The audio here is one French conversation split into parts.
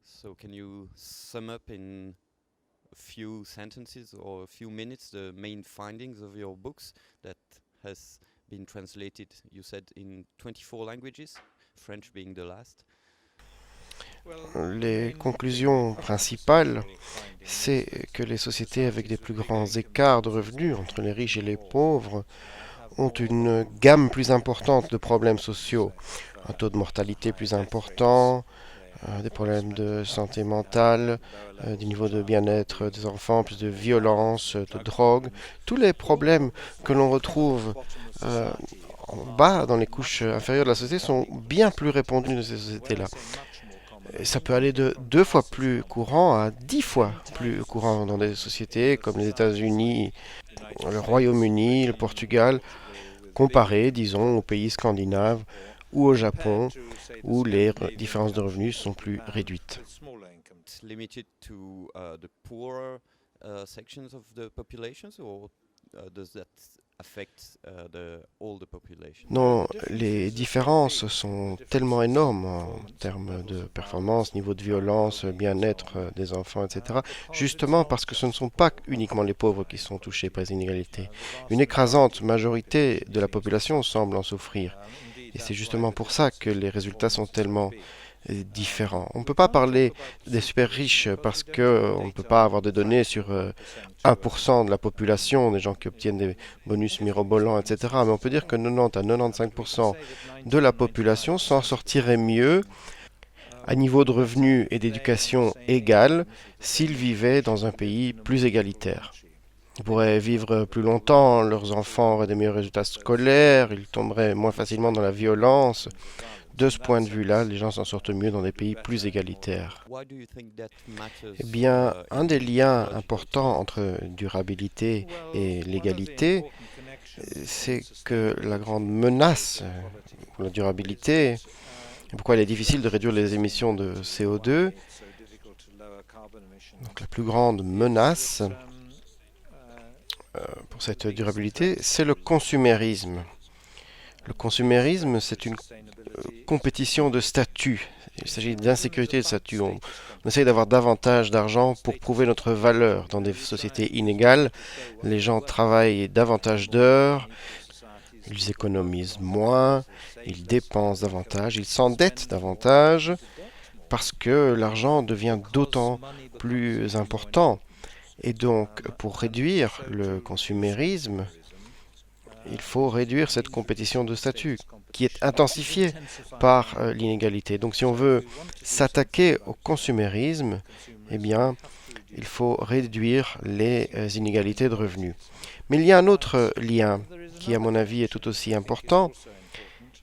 So can you sum up in a few sentences or a few minutes the main findings of your books that has been translated, you said, in 24 languages, French being the last? Les conclusions principales, c'est que les sociétés avec des plus grands écarts de revenus entre les riches et les pauvres ont une gamme plus importante de problèmes sociaux, un taux de mortalité plus important, des problèmes de santé mentale, des niveaux de bien-être des enfants, plus de violence, de drogue, tous les problèmes que l'on retrouve euh, en bas, dans les couches inférieures de la société, sont bien plus répandus dans ces sociétés-là. Et ça peut aller de 2 fois plus courant à 10 fois plus courant dans des sociétés comme les États-Unis, le Royaume-Uni, le Portugal, comparé, disons, aux pays scandinaves ou au Japon, où les différences de revenus sont plus réduites. It's limited to the poorer sections of the populations, or does that affect all the population? Non, les différences sont tellement énormes en termes de performance, niveau de violence, bien-être des enfants, etc. Justement parce que ce ne sont pas uniquement les pauvres qui sont touchés par les inégalités. Une écrasante majorité de la population semble en souffrir. Et c'est justement pour ça que les résultats sont tellement différents. On ne peut pas parler des super riches parce qu'on ne peut pas avoir des données sur 1% de la population, des gens qui obtiennent des bonus mirobolants, etc. Mais on peut dire que 90 à 95% de la population s'en sortirait mieux à niveau de revenus et d'éducation égal s'ils vivaient dans un pays plus égalitaire. Ils pourraient vivre plus longtemps, leurs enfants auraient des meilleurs résultats scolaires, ils tomberaient moins facilement dans la violence. De ce point de vue-là, les gens s'en sortent mieux dans des pays plus égalitaires. Why do you think that Eh matters bien, un des in liens ecological importants terms? entre durabilité et l'égalité, c'est que la grande menace pour la durabilité, et pourquoi il est difficile de réduire les émissions de CO2, donc la plus grande menace pour cette durabilité, c'est le consumérisme. Le consumérisme, c'est une compétition de statut. Il s'agit d'insécurité de statut. On essaye d'avoir davantage d'argent pour prouver notre valeur. Dans des sociétés inégales, les gens travaillent davantage d'heures, ils économisent moins, ils dépensent davantage, ils s'endettent davantage parce que l'argent devient d'autant plus important. Et donc, pour réduire le consumérisme, il faut réduire cette compétition de statut qui est intensifiée par l'inégalité. Donc si on veut s'attaquer au consumérisme, eh bien, il faut réduire les inégalités de revenus. Mais il y a un autre lien qui, à mon avis, est tout aussi important,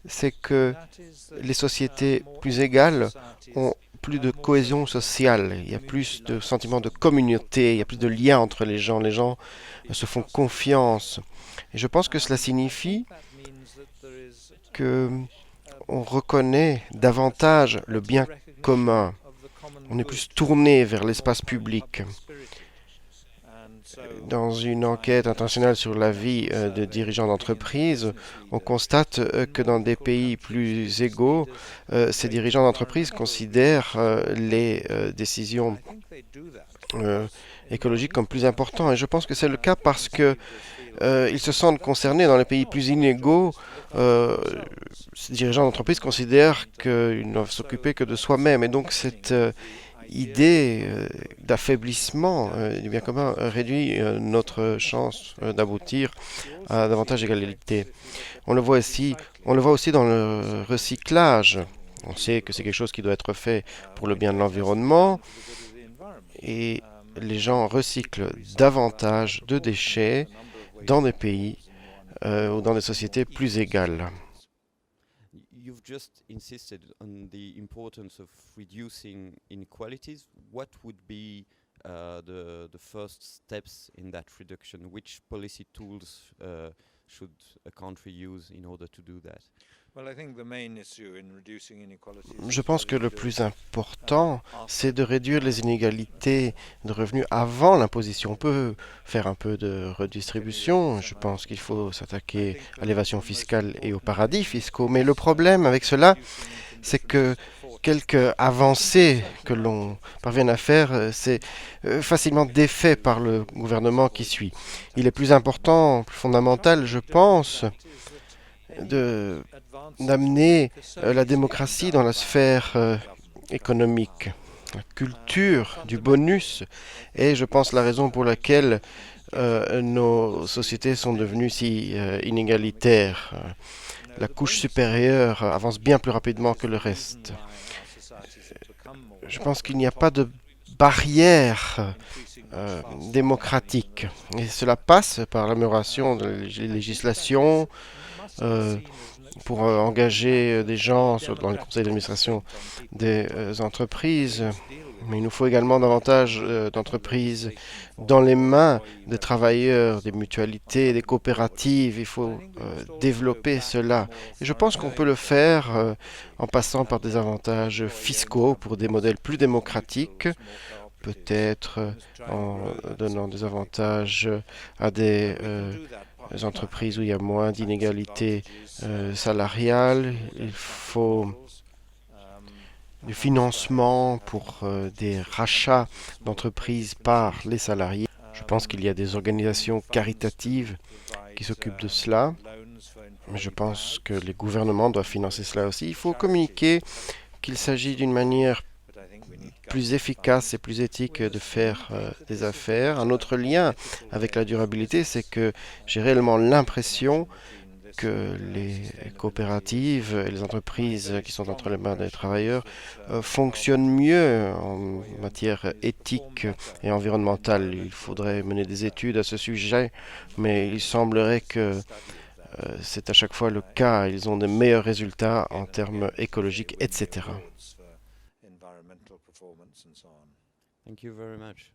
c'est que les sociétés plus égales ont plus de cohésion sociale, il y a plus de sentiments de communauté, il y a plus de liens entre les gens se font confiance. Et je pense que cela signifie que on reconnaît davantage le bien commun. On est plus tourné vers l'espace public. Dans une enquête internationale sur la vie de dirigeants d'entreprise, on constate que dans des pays plus égaux, ces dirigeants d'entreprise considèrent les décisions euh, écologiques comme plus importantes. Et je pense que c'est le cas parce que ils se sentent concernés. Dans les pays plus inégaux, ces dirigeants d'entreprise considèrent qu'ils ne doivent s'occuper que de soi-même. Et donc cette idée d'affaiblissement du bien commun réduit notre chance d'aboutir à davantage d'égalité. On le voit ici, on le voit aussi dans le recyclage. On sait que c'est quelque chose qui doit être fait pour le bien de l'environnement et les gens recyclent davantage de déchets dans des pays ou dans des sociétés plus égales. You've just insisted on the importance of reducing inequalities. What would be the first steps in that reduction? Which policy tools should a country use in order to do that? Je pense que le plus important, c'est de réduire les inégalités de revenus avant l'imposition. On peut faire un peu de redistribution. Je pense qu'il faut s'attaquer à l'évasion fiscale et aux paradis fiscaux. Mais le problème avec cela, c'est que quelque avancée que l'on parvienne à faire, c'est facilement défait par le gouvernement qui suit. Il est plus important, plus fondamental, je pense, d'amener la démocratie dans la sphère économique. La culture du bonus est, je pense, la raison pour laquelle nos sociétés sont devenues si inégalitaires. La couche supérieure avance bien plus rapidement que le reste. Je pense qu'il n'y a pas de barrière démocratique. Et cela passe par l'amélioration de la législation pour engager des gens dans les conseils d'administration des entreprises. Mais il nous faut également davantage d'entreprises dans les mains des travailleurs, des mutualités, des coopératives. Il faut développer cela. Et je pense qu'on peut le faire en passant par des avantages fiscaux pour des modèles plus démocratiques, peut-être en donnant des avantages à des entreprises où il y a moins d'inégalités salariales. Il faut du financement pour des rachats d'entreprises par les salariés. Je pense qu'il y a des organisations caritatives qui s'occupent de cela. Mais je pense que les gouvernements doivent financer cela aussi. Il faut communiquer qu'il s'agit d'une manière plus efficace et plus éthique de faire des affaires. Un autre lien avec la durabilité, c'est que j'ai réellement l'impression que les coopératives et les entreprises qui sont entre les mains des travailleurs fonctionnent mieux en matière éthique et environnementale. Il faudrait mener des études à ce sujet, mais il semblerait que c'est à chaque fois le cas. Ils ont de meilleurs résultats en termes écologiques, etc. Thank you very much.